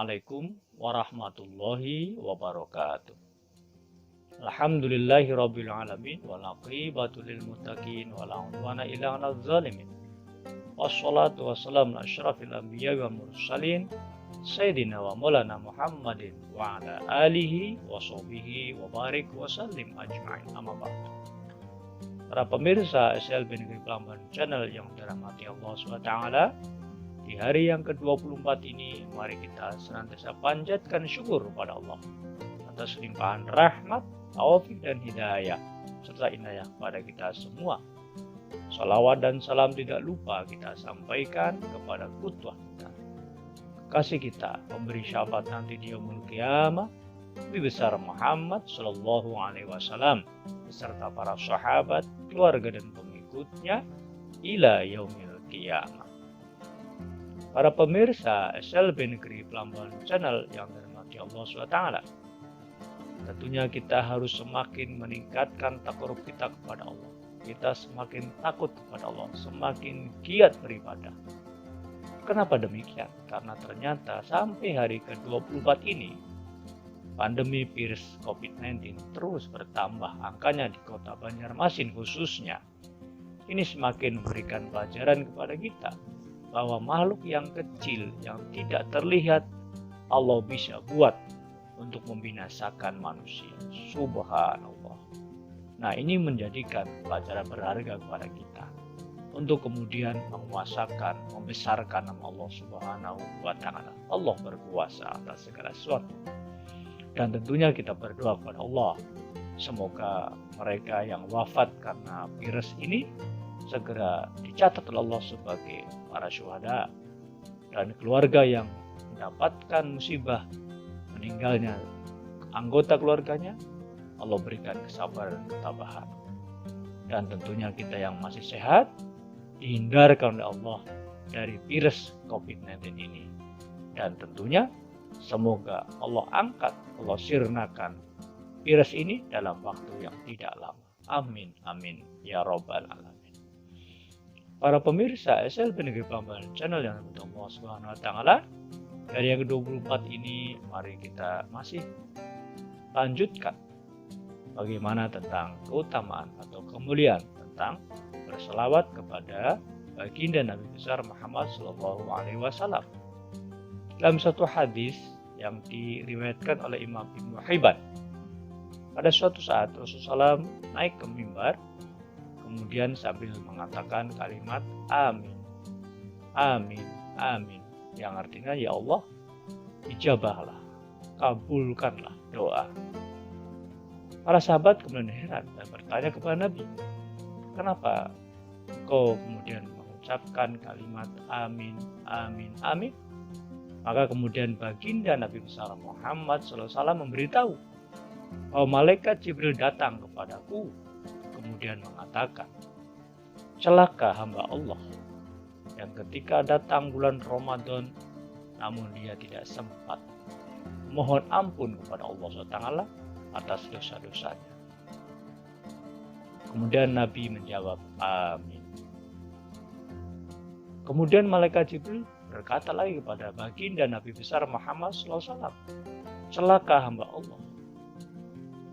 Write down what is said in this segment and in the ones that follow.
Assalamualaikum warahmatullahi wabarakatuh. Alhamdulillahirabbil alamin wal aqibatu lil muttaqin wala udwana illa 'alal zalimin. Wassalatu wassalamu ala asyrafil anbiya'i wal mursalin sayyidina wa maulana Muhammadin wa ala alihi wa sahbihi wa barik wa sallim ajma'in. Amma ba'd. Para pemirsa SLB Negeri Plamban Channel yang dirahmati Allah SWT, di hari yang ke-24 ini, mari kita senantiasa panjatkan syukur kepada Allah atas limpahan rahmat, taufik dan hidayah, serta inayah kepada kita semua. Salawat dan salam tidak lupa kita sampaikan kepada qudwah kita, kekasih kita, pemberi syafaat nanti di yaumul qiyamah, Nabi besar Muhammad Sallallahu Alaihi Wasallam, beserta para sahabat, keluarga dan pengikutnya ila yaumil qiyamah. Para pemirsa SLB Negeri Plamban Channel yang dirahmati Allah SWT, tentunya kita harus semakin meningkatkan takarub kita kepada Allah. Kita semakin takut kepada Allah, semakin giat beribadah. Kenapa demikian? Karena ternyata sampai hari ke-24 ini, pandemi virus COVID-19 terus bertambah angkanya di kota Banjarmasin khususnya. Ini semakin memberikan pelajaran kepada kita bahwa makhluk yang kecil yang tidak terlihat Allah bisa buat untuk membinasakan manusia. Subhanallah. Nah, ini menjadikan pelajaran berharga kepada kita untuk kemudian menguasakan, membesarkan nama Allah Subhanahu wa Ta'ala. Allah berkuasa atas segala sesuatu. Dan tentunya kita berdoa kepada Allah, semoga mereka yang wafat karena virus ini segera dicatat oleh Allah sebagai para syuhada, dan keluarga yang mendapatkan musibah meninggalnya anggota keluarganya, Allah berikan kesabaran dan ketabahan. Dan tentunya kita yang masih sehat dihindarkan oleh Allah dari virus COVID-19 ini. Dan tentunya semoga Allah angkat, Allah sirnakan virus ini dalam waktu yang tidak lama. Amin, amin, ya Rabbal Alamin. Para pemirsa SLB Negeri Plamban Channel yang dirahmati Allah Subhanahu wa Ta'ala, dari yang ke-24 ini mari kita masih lanjutkan bagaimana tentang keutamaan atau kemuliaan tentang berselawat kepada baginda Nabi besar Muhammad Sallallahu Alaihi Wasallam. Dalam satu hadis yang diriwayatkan oleh Imam Ibnu Hibban, pada suatu saat Rasulullah SAW naik ke mimbar, kemudian sambil mengatakan kalimat amin, amin, amin, yang artinya ya Allah, ijabahlah, kabulkanlah doa. Para sahabat kemudian heran dan bertanya kepada Nabi, kenapa kau kemudian mengucapkan kalimat amin, amin, amin? Maka kemudian baginda Nabi besar Muhammad SAW memberitahu bahwa malaikat Jibril datang kepadaku, kemudian mengatakan, celaka hamba Allah yang ketika datang bulan Ramadan namun dia tidak sempat mohon ampun kepada Allah SWT atas dosa-dosanya. Kemudian Nabi menjawab amin. Kemudian malaikat Jibril berkata lagi kepada baginda Nabi besar Muhammad SAW, celaka hamba Allah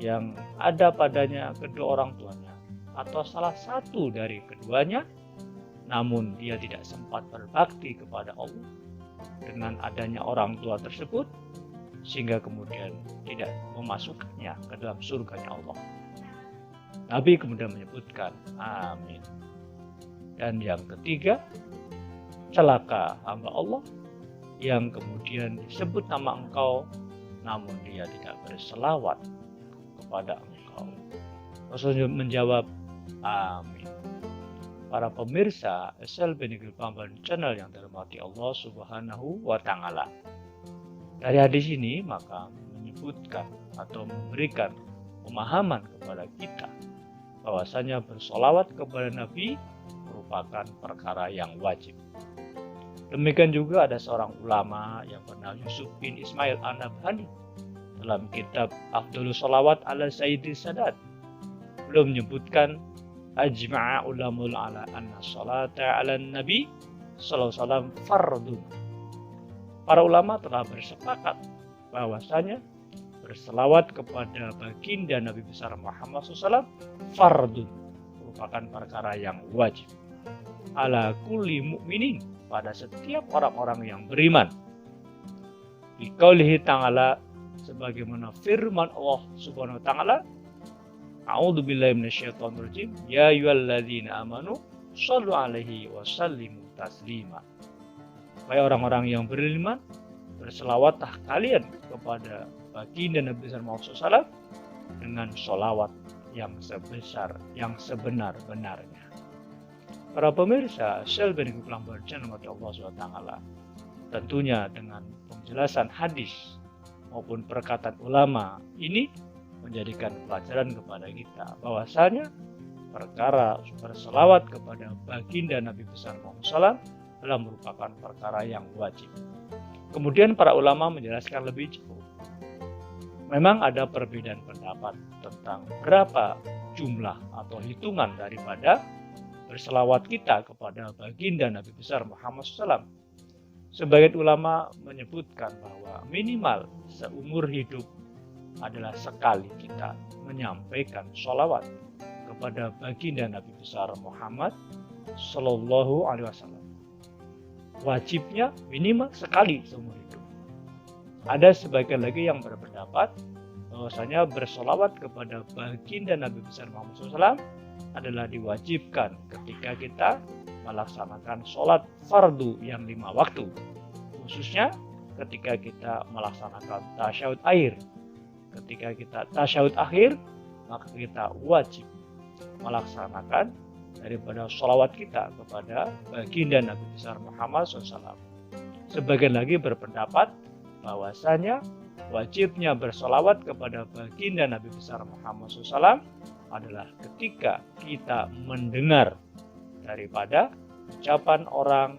yang ada padanya kedua orang tuanya atau salah satu dari keduanya, namun dia tidak sempat berbakti kepada Allah dengan adanya orang tua tersebut, sehingga kemudian tidak memasukkannya ke dalam surganya Allah. Nabi kemudian menyebutkan amin. Dan yang ketiga, celaka hamba Allah yang kemudian disebut nama engkau, namun dia tidak berselawat kepada engkau. Rasul menjawab amin. Para pemirsa SLB Negeri Plamban Channel yang dirahmati Allah Subhanahu wa Ta'ala, dari hadis ini maka menyebutkan atau memberikan pemahaman kepada kita bahwasanya bersolawat kepada Nabi merupakan perkara yang wajib. Demikian juga ada seorang ulama yang bernama Yusuf bin Ismail An-Nabhani dalam kitab Afdhalus Sholawat ala Sayyidis Sadat, beliau menyebutkan ajma'a ulamul ala anna sholata ala nabi sallallahu alaihi wasallam fardun. Para ulama telah bersepakat bahwasanya berselawat kepada baginda Nabi besar Muhammad SAW fardun, merupakan perkara yang wajib ala kulli mu'minin, pada setiap orang-orang yang beriman. Biqaulihi ta'ala, sebagaimana firman Allah Subhanahu wa taala, A'udzubillahi minasyaitonirrajim, ya ayyuhalladzina amanu shallu 'alaihi wa sallimu taslima. Wahai orang-orang yang beriman, berselawatlah kalian kepada baginda Nabi besar Muhammad SAW dengan sholawat yang sebenar-benarnya. Para pemirsa, Selben pulang berjana mati Allah SWT, tentunya dengan penjelasan hadis maupun perkataan ulama ini menjadikan pelajaran kepada kita bahwasanya perkara berselawat kepada baginda Nabi besar Muhammad SAW adalah merupakan perkara yang wajib. Kemudian para ulama menjelaskan lebih jauh. Memang ada perbedaan pendapat tentang berapa jumlah atau hitungan daripada berselawat kita kepada baginda Nabi besar Muhammad SAW. Sebagian ulama menyebutkan bahwa minimal seumur hidup adalah sekali kita menyampaikan sholawat kepada baginda Nabi besar Muhammad Sallallahu Alaihi Wasallam. Wajibnya minimal sekali seumur hidup. Ada sebagian lagi yang berpendapat bahwasanya bersolawat kepada baginda Nabi besar Muhammad SAW adalah diwajibkan ketika kita melaksanakan sholat fardu yang 5 waktu, khususnya ketika kita melaksanakan tasyahud akhir. Ketika kita tasyahud akhir, maka kita wajib melaksanakan daripada sholawat kita kepada baginda Nabi besar Muhammad SAW. Sebagian lagi berpendapat bahwasanya wajibnya bersolawat kepada baginda Nabi besar Muhammad SAW adalah ketika kita mendengar daripada ucapan orang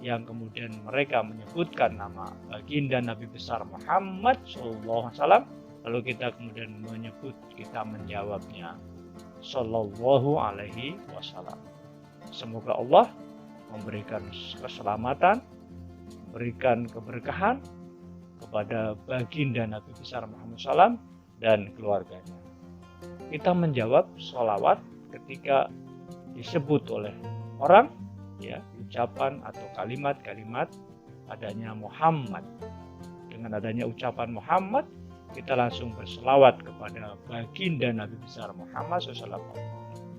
yang kemudian mereka menyebutkan nama baginda Nabi besar Muhammad SAW, lalu kita kemudian kita menjawabnya Sallallahu Alaihi Wasallam. Semoga Allah memberikan keselamatan, memberikan keberkahan kepada baginda Nabi besar Muhammad SAW dan keluarganya. Kita menjawab sholawat ketika disebut oleh orang, ya, ucapan atau kalimat-kalimat adanya Muhammad. Dengan adanya ucapan Muhammad, kita langsung berselawat kepada baginda Nabi besar Muhammad SAW.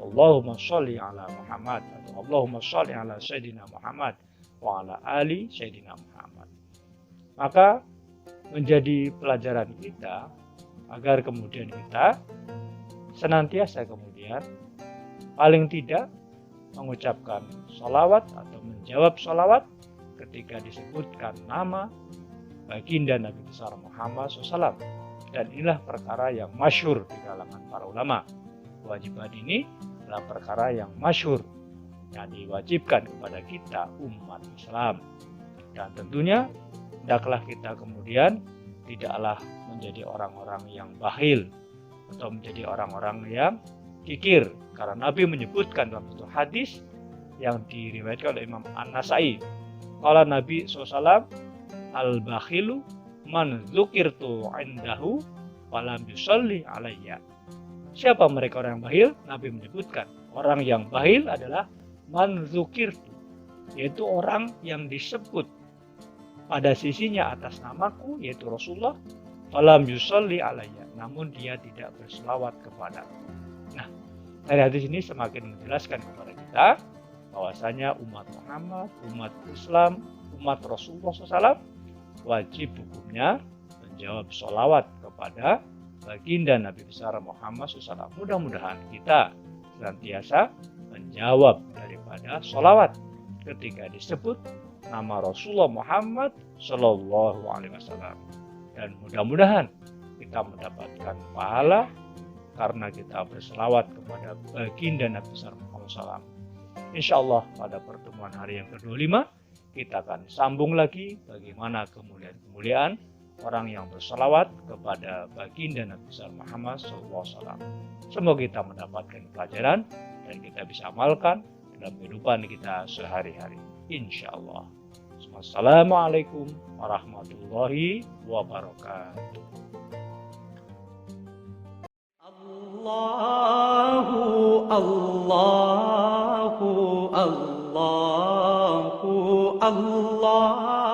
Allahumma sholli ala Muhammad, atau Allahumma sholli ala Sayyidina Muhammad wa ala ali Sayyidina Muhammad. Maka menjadi pelajaran kita agar kemudian kita senantiasa kemudian paling tidak mengucapkan sholawat atau menjawab sholawat ketika disebutkan nama baginda Nabi besar Muhammad SAW. Dan inilah perkara yang masyhur di kalangan para ulama. Kewajiban ini adalah perkara yang masyhur yang diwajibkan kepada kita umat Islam. Dan tentunya hendaklah kita kemudian tidaklah menjadi orang-orang yang bakhil atau menjadi orang-orang yang kikir. Karena Nabi menyebutkan dalam satu hadis yang diriwayatkan oleh Imam An-Nasai. Qala Nabi SAW, al-bakhilu man dzukirtu indahu falam yusalli alayya. Siapa mereka orang yang bakhil? Nabi menyebutkan orang yang bakhil adalah man dzukirtu, yaitu orang yang disebut pada sisinya atas namaku, yaitu Rasulullah, falam yusalli alayya, namun dia tidak berselawat kepadaku. Nah, dari hadis ini semakin menjelaskan kepada kita bahwasanya umat Muhammad, umat Islam, umat Rasulullah SAW wajib hukumnya menjawab sholawat kepada baginda Nabi besar Muhammad SAW. Mudah-mudahan kita senantiasa menjawab daripada sholawat ketika disebut nama Rasulullah Muhammad Sallallahu Alaihi Wasallam. Dan mudah-mudahan kita mendapatkan pahala karena kita berselawat kepada baginda Nabi besar Muhammad SAW. Insya Allah pada pertemuan hari yang ke-25 kita akan sambung lagi bagaimana kemuliaan orang yang berselawat kepada baginda Nabi besar Muhammad SAW. Semoga kita mendapatkan pelajaran dan kita bisa amalkan dalam kehidupan kita sehari-hari. Insya Allah. Wassalamualaikum warahmatullahi wabarakatuh. Allahu Allahu Allahu Allah